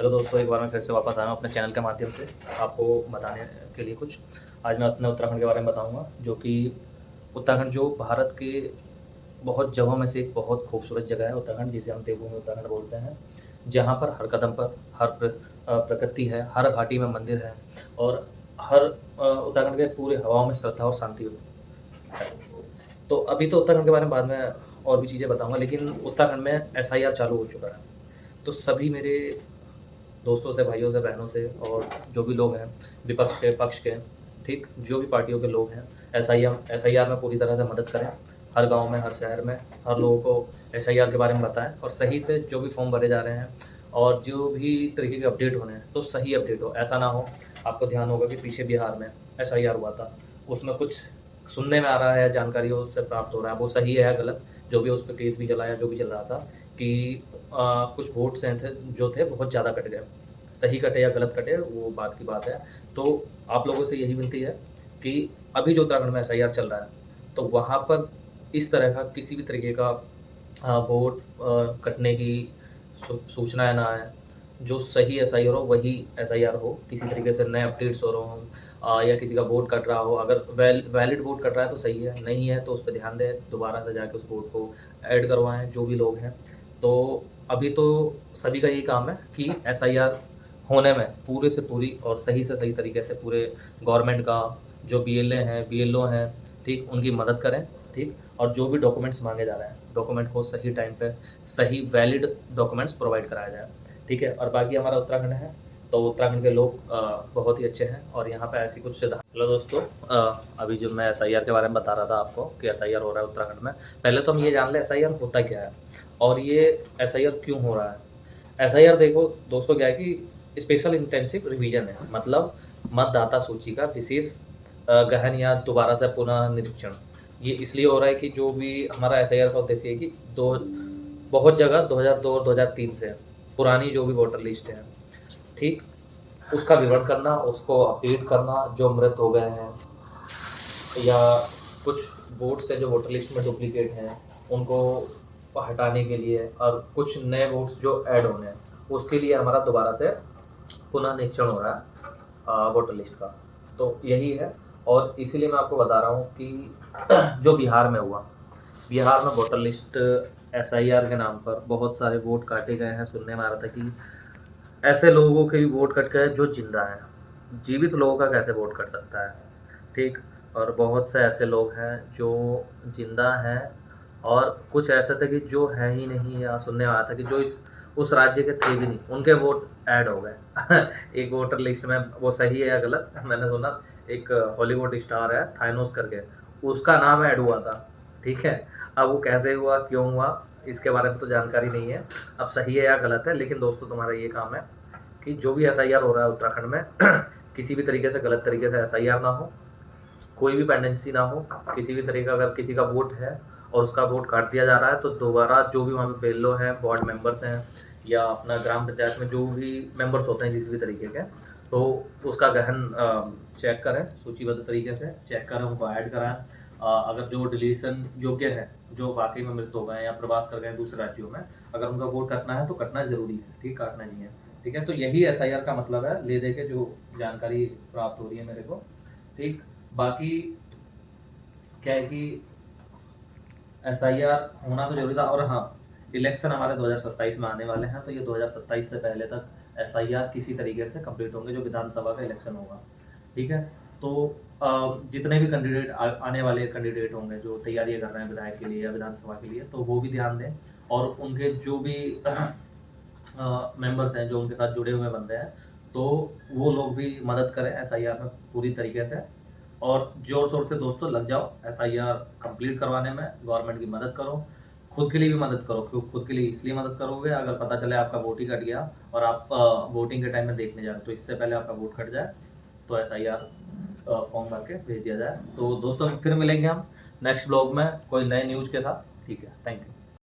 Hello दोस्तों, एक बार मैं फिर से वापस आया हूँ अपने चैनल के माध्यम से आपको बताने के लिए कुछ। आज मैं अपने उत्तराखंड के बारे में बताऊँगा, जो कि उत्तराखंड जो भारत के बहुत जगहों में से एक बहुत खूबसूरत जगह है उत्तराखंड, जिसे हम देवभूमि उत्तराखंड बोलते हैं। जहाँ पर हर कदम पर प्रकृति है, हर घाटी में मंदिर है और हर उत्तराखंड के पूरे हवाओं में श्रद्धा और शांति है। तो अभी तो उत्तराखंड के बारे में बाद में और भी चीज़ें बताऊँगा, लेकिन उत्तराखंड में एसआईआर चालू हो चुका है। तो सभी मेरे दोस्तों से, भाइयों से, बहनों से और जो भी लोग हैं, विपक्ष के, पक्ष के, ठीक? जो भी पार्टियों के लोग हैं, एसआईआर में पूरी तरह से मदद करें। हर गाँव में, हर शहर में, हर लोगों को एसआईआर के बारे में बताएँ और सही से जो भी फॉर्म भरे जा रहे हैं और जो भी तरीके के अपडेट होने हैं, तो सही अपडेट हो। ऐसा ना हो, आपको ध्यान होगा कि पीछे बिहार में एसआईआर हुआ था, उसमें कुछ सुनने में आ रहा है, जानकारी उससे प्राप्त हो रहा है, वो सही है या गलत, जो भी उस पे केस भी चला या जो भी चल रहा था कि कुछ वोट्स हैं थे जो थे बहुत ज़्यादा कट गए। सही कटे या गलत कटे वो बात की बात है। तो आप लोगों से यही विनती है कि अभी जो उत्तराखंड में एसआईआर चल रहा है, तो वहाँ पर इस तरह का किसी भी तरीके का वोट कटने की सूचनाएँ ना आएँ। जो सही एसआईआर हो वही एसआईआर हो, किसी तरीके से नए अपडेट्स हो रहे हों या किसी का वोट कट रहा हो। अगर वैलिड वोट कट रहा है तो सही है, नहीं है तो उस पे ध्यान दें, दोबारा से जाके उस वोट को ऐड करवाएँ जो भी लोग हैं। तो अभी तो सभी का यही काम है कि एसआईआर होने में पूरे से पूरी और सही से सही तरीके से पूरे गवर्नमेंट का जो बीएलए हैं, बीएलओ हैं, ठीक? उनकी मदद करें, ठीक? और जो भी डॉक्यूमेंट्स माँगे जा रहे हैं, डॉक्यूमेंट को सही टाइम पे सही वैलिड डॉक्यूमेंट्स प्रोवाइड कराया जाए, ठीक है? और बाकी हमारा उत्तराखंड है, तो उत्तराखंड के लोग बहुत ही अच्छे हैं और यहाँ पे ऐसी कुछ सिद्धांत। हेलो दोस्तों, अभी जो मैं एसआईआर के बारे में बता रहा था आपको कि एसआईआर हो रहा है उत्तराखंड में। पहले तो हम ये जान लें एसआईआर होता क्या है और ये एसआईआर क्यों हो रहा है। एसआईआर देखो दोस्तों, क्या है कि स्पेशल इंटेंसिव रिवीजन है, मतलब मतदाता सूची का विशेष गहन या दोबारा से पुनः निरीक्षण। ये इसलिए हो रहा है कि जो भी हमारा एसआईआर का उद्देश्य है कि दो बहुत जगह 2002 और 2003 से पुरानी जो भी वोटर लिस्ट है, ठीक? उसका विवरण करना, उसको अपडेट करना, जो मृत हो गए हैं या कुछ वोट्स हैं जो वोटर लिस्ट में डुप्लीकेट हैं, उनको हटाने के लिए और कुछ नए वोट्स जो ऐड होने हैं, उसके लिए हमारा दोबारा से पुनः निरीक्षण हो रहा है वोटर लिस्ट का। तो यही है और इसीलिए मैं आपको बता रहा हूँ कि जो बिहार में हुआ, बिहार में वोटर लिस्ट एसआईआर के नाम पर बहुत सारे वोट काटे गए हैं। सुनने में आ रहा था कि ऐसे लोगों के भी वोट कट गए जो जिंदा हैं। जीवित लोगों का कैसे वोट कट सकता है, ठीक? और बहुत से ऐसे लोग हैं जो जिंदा हैं और कुछ ऐसे थे कि जो है ही नहीं, या सुनने में आया था कि जो उस राज्य के थे भी नहीं, उनके वोट ऐड हो गए एक वोटर लिस्ट में। वो सही है या गलत मैंने सुना, एक हॉलीवुड स्टार है थानोस करके, उसका नाम ऐड हुआ था, ठीक है? अब वो कैसे हुआ, क्यों हुआ, इसके बारे में तो जानकारी नहीं है, अब सही है या गलत है। लेकिन दोस्तों, तुम्हारा ये काम है कि जो भी एसआईआर हो रहा है उत्तराखंड में किसी भी तरीके से, गलत तरीके से एसआईआर ना हो, कोई भी पेंडेंसी ना हो, किसी भी तरीके का अगर किसी का वोट है और उसका वोट काट दिया जा रहा है, तो दोबारा जो भी वहाँ पे बेल्लो हैं, वार्ड मेंबर्स हैं या अपना ग्राम पंचायत में जो भी मेंबर्स होते हैं किसी भी तरीके के, तो उसका गहन चेक करें, सूचीबद्ध तरीके से चेक करें, उनको ऐड कराएं। अगर जो डिलीशन योग्य है, जो वाकई में मृत हो गए हैं या प्रवास कर गए हैं दूसरे राज्यों में, अगर उनका वोट कटना है तो कटना जरूरी है, ठीक? काटना नहीं है, ठीक है? तो यही एसआईआर का मतलब है, ले दे के जो जानकारी प्राप्त हो रही है मेरे को, ठीक? बाकी क्या है कि एसआईआर होना तो जरूरी था। और हाँ, इलेक्शन हमारे 2027 में आने वाले हैं, तो ये 2027 से पहले तक एसआईआर किसी तरीके से कंप्लीट होंगे, जो विधानसभा का इलेक्शन होगा, ठीक है? तो जितने भी कैंडिडेट आने वाले कैंडिडेट होंगे जो तैयारियां कर रहे हैं विधायक के लिए या विधानसभा के लिए, तो वो भी ध्यान दें और उनके जो भी मेंबर्स हैं जो उनके साथ जुड़े हुए बंदे हैं, तो वो लोग भी मदद करें एसआईआर में पूरी तरीके से। और जोर शोर से दोस्तों लग जाओ एसआईआर कंप्लीट करवाने में, गवर्नमेंट की मदद करो, खुद के लिए भी मदद करो। क्यों खुद के लिए इसलिए मदद करोगे, अगर पता चले आपका वोट ही कट गया और आप वोटिंग के टाइम में देखने जा रहे हो, तो इससे पहले आपका वोट कट जाए तो एसआईआर फॉर्म भर के भेज दिया जाए। तो दोस्तों फिर मिलेंगे हम नेक्स्ट ब्लॉग में कोई नए न्यूज़ के साथ, ठीक है? Thank you.